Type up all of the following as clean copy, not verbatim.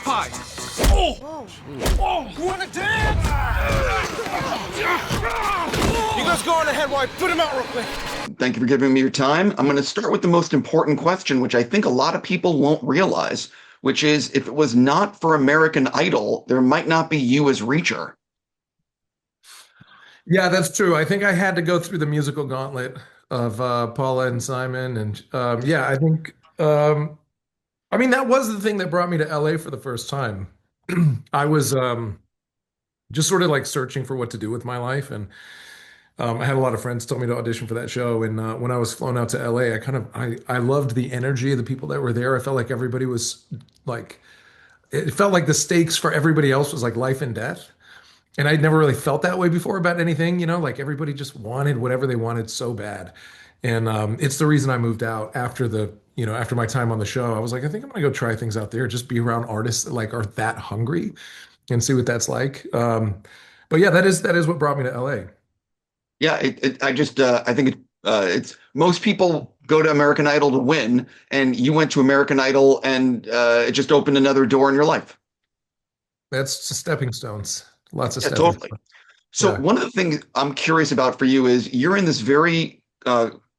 up high. Oh! Oh! You wanna dance? You guys go on ahead while I put him out real quick. Thank you for giving me your time. I'm going to start with the most important question, which I think a lot of people won't realize, which is if it was not for American Idol, there might not be you as Reacher. Yeah, that's true. I think I had to go through the musical gauntlet of Paula and Simon, and yeah, I think I mean that was the thing that brought me to LA for the first time. I was just sort of like searching for what to do with my life, and I had a lot of friends tell me to audition for that show. And when I was flown out to LA, I loved the energy of the people that were there. I felt like everybody was like it felt like the stakes for everybody else was like life and death. And I'd never really felt that way before about anything, like everybody just wanted whatever they wanted so bad. And it's the reason I moved out after after my time on the show. I was like, I think I'm gonna go try things out there, just be around artists that like are that hungry and see what that's like. But yeah, that is what brought me to LA. Yeah, I think it's most people go to American Idol to win, and you went to American Idol, and it just opened another door in your life. That's just stepping stones. Lots of Yeah, stepping totally. stones. So Yeah. one of the things I'm curious about for you is you're in this very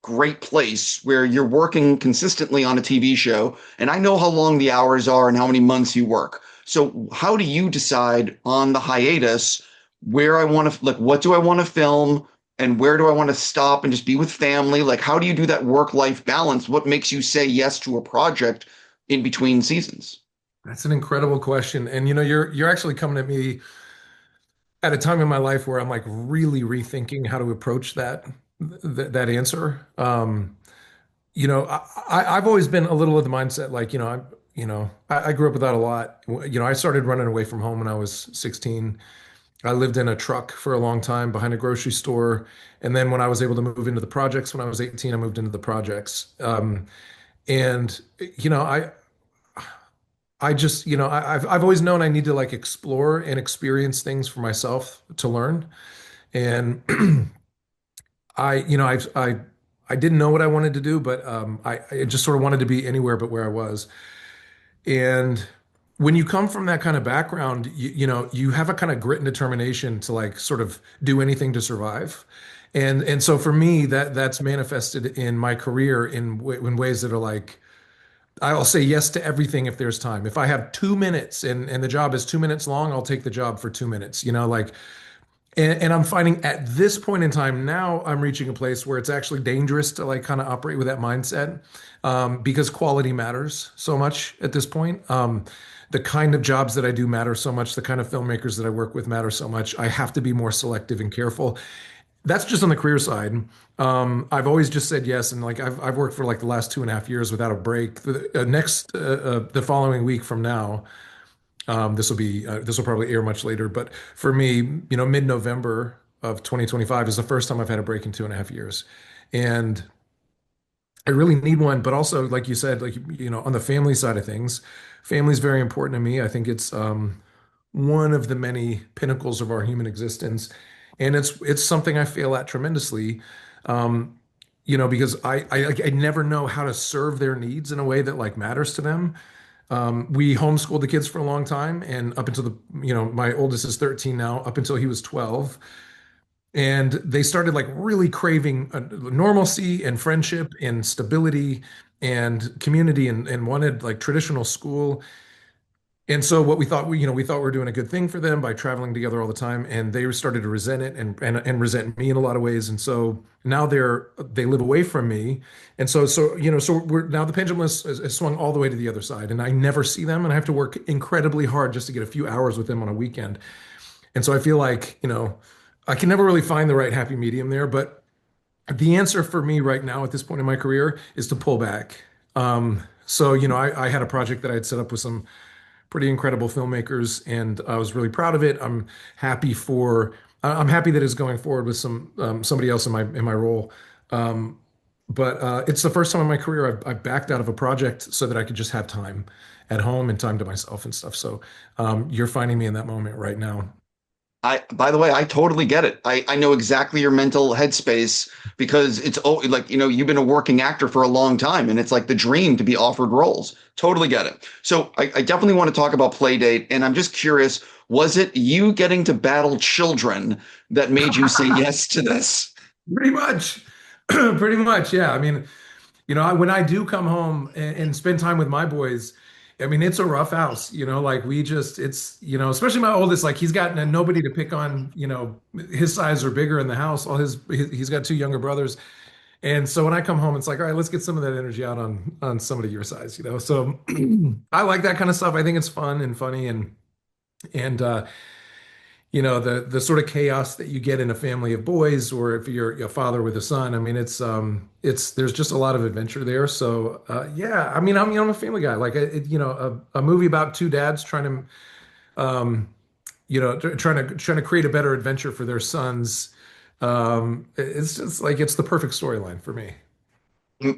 great place where you're working consistently on a TV show, and I know how long the hours are and how many months you work. So how do you decide on the hiatus where I want to, like, what do I want to film and where do I want to stop and just be with family? Like, how do you do that work-life balance? What makes you say yes to a project in between seasons? That's an incredible question. And you're actually coming at me at a time in my life where I'm like really rethinking how to approach that answer. I've always been a little of the mindset like, I grew up without a lot. I started running away from home when I was 16. I lived in a truck for a long time behind a grocery store. And then when I was able to move into the projects when I was 18, I moved into the projects. And I just, I've always known I need to like explore and experience things for myself to learn. And I didn't know what I wanted to do, but I just sort of wanted to be anywhere but where I was. And when you come from that kind of background, you have a kind of grit and determination to like sort of do anything to survive. And so for me, that's manifested in my career in ways that are like I'll say yes to everything if there's time. If I have 2 minutes and the job is 2 minutes long, I'll take the job for 2 minutes. Like and I'm finding at this point in time now, I'm reaching a place where it's actually dangerous to like kind of operate with that mindset because quality matters so much at this point. The kind of jobs that I do matter so much. The kind of filmmakers that I work with matter so much. I have to be more selective and careful. That's just on the career side. I've always just said yes, and like I've worked for like the last 2.5 years without a break. The following week from now. This will probably air much later, but for me, mid-November of 2025 is the first time I've had a break in 2.5 years. And I really need one, but also, like you said, like, on the family side of things, family is very important to me. I think it's one of the many pinnacles of our human existence. And it's something I fail at tremendously. Because I never know how to serve their needs in a way that like matters to them. We homeschooled the kids for a long time, and up until my oldest is 13 now, up until he was 12. And they started like really craving normalcy and friendship and stability and community and wanted like traditional school. And so what we thought we were doing a good thing for them by traveling together all the time, and they started to resent it and resent me in a lot of ways. And so now they live away from me, and so we're now the pendulum has swung all the way to the other side, and I never see them, and I have to work incredibly hard just to get a few hours with them on a weekend. And so I feel like I can never really find the right happy medium there, but the answer for me right now at this point in my career is to pull back. I had a project that I had set up with some pretty incredible filmmakers, and I was really proud of it. I'm happy that it's going forward with somebody else in my role. But it's the first time in my career I've backed out of a project so that I could just have time at home and time to myself and stuff. So you're finding me in that moment right now. By the way, I totally get it. I know exactly your mental headspace because it's like, you've been a working actor for a long time and it's like the dream to be offered roles. Totally get it. So I definitely want to talk about Playdate. And I'm just curious, was it you getting to battle children that made you say yes to this? Pretty much. Pretty much, yeah. I mean, when I do come home and spend time with my boys, I mean, it's a rough house, like especially my oldest, like he's got nobody to pick on, his size or bigger in the house. He's got two younger brothers. And so when I come home, it's like, all right, let's get some of that energy out on somebody your size, So I like that kind of stuff. I think it's fun and funny and the sort of chaos that you get in a family of boys, or if you're a father with a son. I mean, it's there's just a lot of adventure there. So yeah, I mean, I'm a family guy. Like a movie about two dads trying to trying to create a better adventure for their sons. It's just like it's the perfect storyline for me.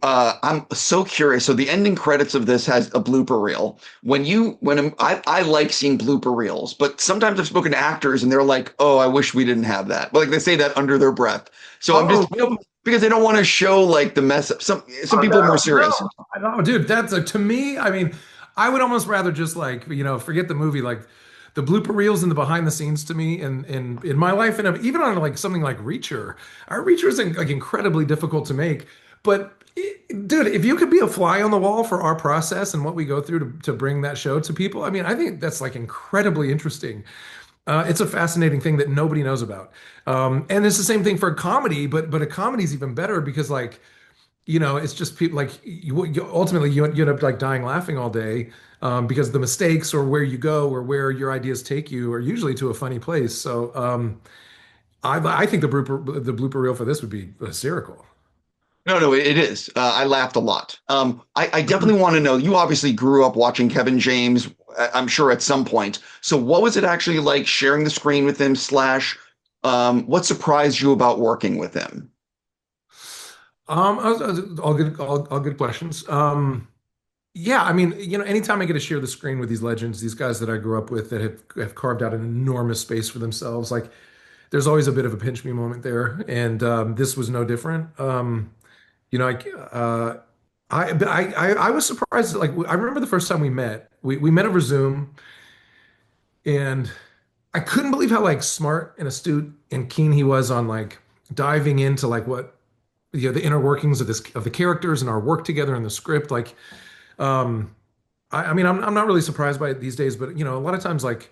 I'm so curious. So the ending credits of this has a blooper reel. I like seeing blooper reels, but sometimes I've spoken to actors and they're like, "Oh, I wish we didn't have that." But like they say that under their breath. So I'm Oh, just, because they don't want to show like the mess up. Some people are more serious. I know, dude. That's to me. I mean, I would almost rather just like forget the movie. Like the blooper reels and the behind the scenes to me, and in my life, and even on like something like Reacher. Our Reacher is like incredibly difficult to make, but. Dude, if you could be a fly on the wall for our process and what we go through to bring that show to people, I mean, I think that's like incredibly interesting. It's a fascinating thing that nobody knows about. And it's the same thing for a comedy, but a comedy is even better because like, it's just people like ultimately you end up like dying laughing all day because the mistakes or where you go or where your ideas take you are usually to a funny place. So I think the blooper reel for this would be hysterical. No, no, it is. I laughed a lot. I definitely want to know. You obviously grew up watching Kevin James, I'm sure at some point. So, what was it actually like sharing the screen with him? Slash, what surprised you about working with him? All good questions. Yeah, I mean, anytime I get to share the screen with these legends, these guys that I grew up with that have carved out an enormous space for themselves, like there's always a bit of a pinch me moment there, and this was no different. You know, I was surprised. Like I remember the first time we met, we met over Zoom, and I couldn't believe how like smart and astute and keen he was on like diving into like what the inner workings of the characters and our work together in the script. Like, I mean, I'm not really surprised by it these days, but a lot of times like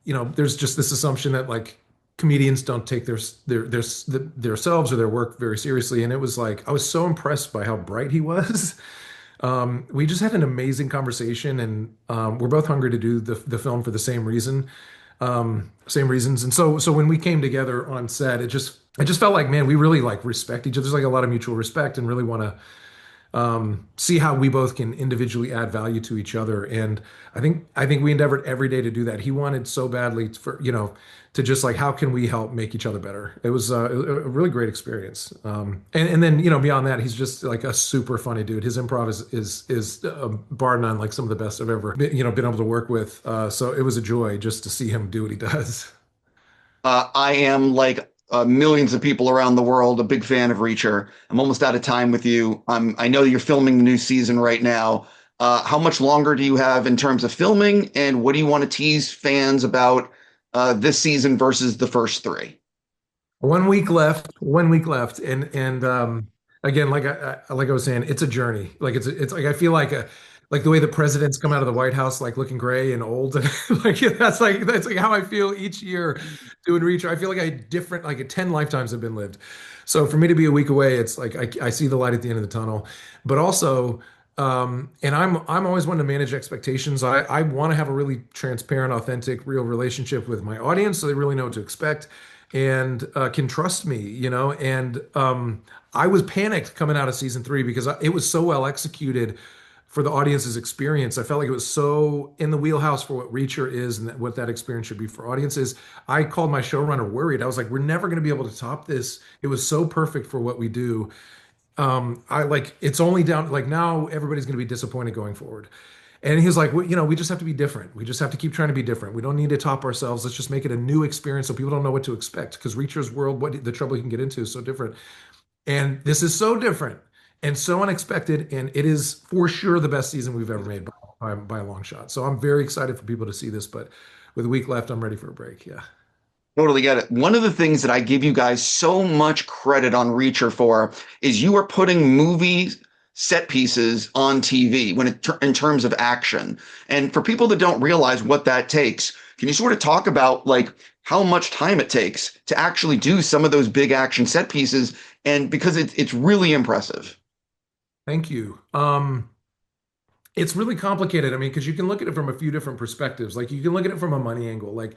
there's just this assumption that like comedians don't take their selves or their work very seriously. And it was like I was so impressed by how bright he was. We just had an amazing conversation, and we're both hungry to do the film for the same reason, same reasons. And so when we came together on set, it just felt like, man, we really like respect each other. There's like a lot of mutual respect, and really want to see how we both can individually add value to each other. And I think we endeavored every day to do that. He wanted so badly for to just like how can we help make each other better. It was a really great experience. And then beyond that, he's just like a super funny dude. His improv is bar none like some of the best I've ever been able to work with. So it was a joy just to see him do what he does. I am like millions of people around the world, a big fan of Reacher. I'm almost out of time with you. I know you're filming the new season right now. How much longer do you have in terms of filming, and what do you want to tease fans about this season versus the first three? 1 week left. 1 week left, and again, like I was saying, it's a journey. Like it's like I feel like the way the presidents come out of the White House like looking gray and old, like that's like how I feel each year doing Reacher. I feel like like 10 lifetimes have been lived. So for me to be a week away, it's like I see the light at the end of the tunnel, but also. And I'm always one to manage expectations. I want to have a really transparent, authentic, real relationship with my audience, so they really know what to expect and can trust me. And I was panicked coming out of season three because it was so well executed for the audience's experience. I felt like it was so in the wheelhouse for what Reacher is and what that experience should be for audiences. I called my showrunner worried. I was like, we're never going to be able to top this. It was so perfect for what we do. I like it's only down like now everybody's going to be disappointed going forward. And he was like, well, we just have to be different. We just have to keep trying to be different. We don't need to top ourselves. Let's just make it a new experience so people don't know what to expect. Because Reacher's world, what the trouble you can get into is so different. And this is so different and so unexpected. And it is for sure the best season we've ever made by a long shot. So I'm very excited for people to see this. But with a week left, I'm ready for a break. Yeah. Totally get it. One of the things that I give you guys so much credit on Reacher for is you are putting movie set pieces on TV in terms of action. And for people that don't realize what that takes, can you sort of talk about like how much time it takes to actually do some of those big action set pieces? And because it's really impressive. Thank you. It's really complicated. I mean, because you can look at it from a few different perspectives. Like you can look at it from a money angle. Like,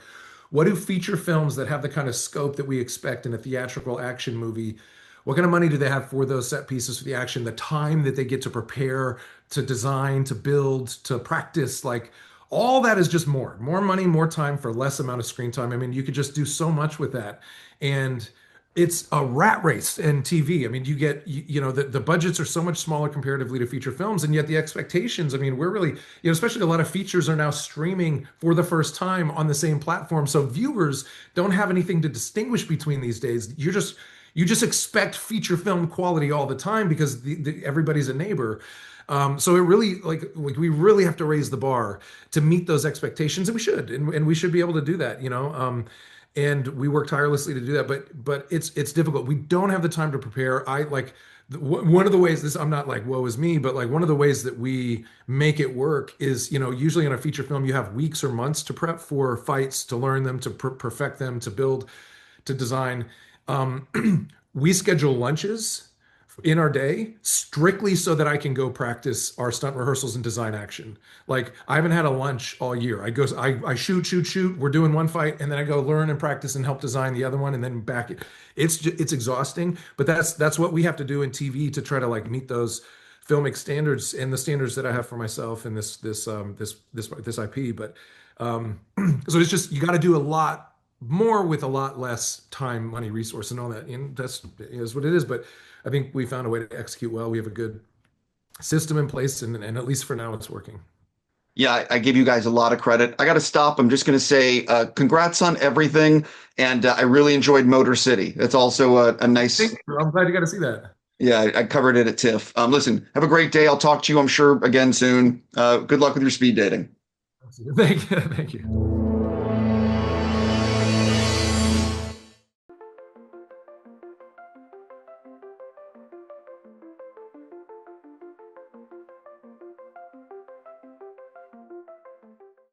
what do feature films that have the kind of scope that we expect in a theatrical action movie, what kind of money do they have for those set pieces for the action, the time that they get to prepare, to design, to build, to practice, like all that is just more money, more time for less amount of screen time. I mean, you could just do so much with that. And it's a rat race in TV. I mean, the budgets are so much smaller comparatively to feature films, and yet the expectations, I mean, we're really, especially a lot of features are now streaming for the first time on the same platform. So viewers don't have anything to distinguish between these days. You just expect feature film quality all the time because everybody's a neighbor. So it really like we really have to raise the bar to meet those expectations, and we should, and we should be able to do that. And we work tirelessly to do that, but it's difficult. We don't have the time to prepare. One of the ways this, I'm not like woe is me, but like one of the ways that we make it work is, usually in a feature film you have weeks or months to prep for fights, to learn them, to perfect them, to build, to design. We schedule lunches in our day strictly so that I can go practice our stunt rehearsals and design action. Like I haven't had a lunch all year. I shoot. We're doing one fight, and then I go learn and practice and help design the other one, and then back. It's exhausting, but that's what we have to do in TV to try to like meet those filmic standards and the standards that I have for myself and this IP. But so it's just you got to do a lot more with a lot less time, money, resource, and all that. And that's is what it is. But I think we found a way to execute well. We have a good system in place, and at least for now, it's working. Yeah, I give you guys a lot of credit. I got to stop. I'm just going to say congrats on everything. And I really enjoyed Motor City. That's also a nice. Thank you. I'm glad you got to see that. Yeah, I covered it at TIFF. Listen, have a great day. I'll talk to you, I'm sure, again soon. Good luck with your speed dating. Thank you. Thank you.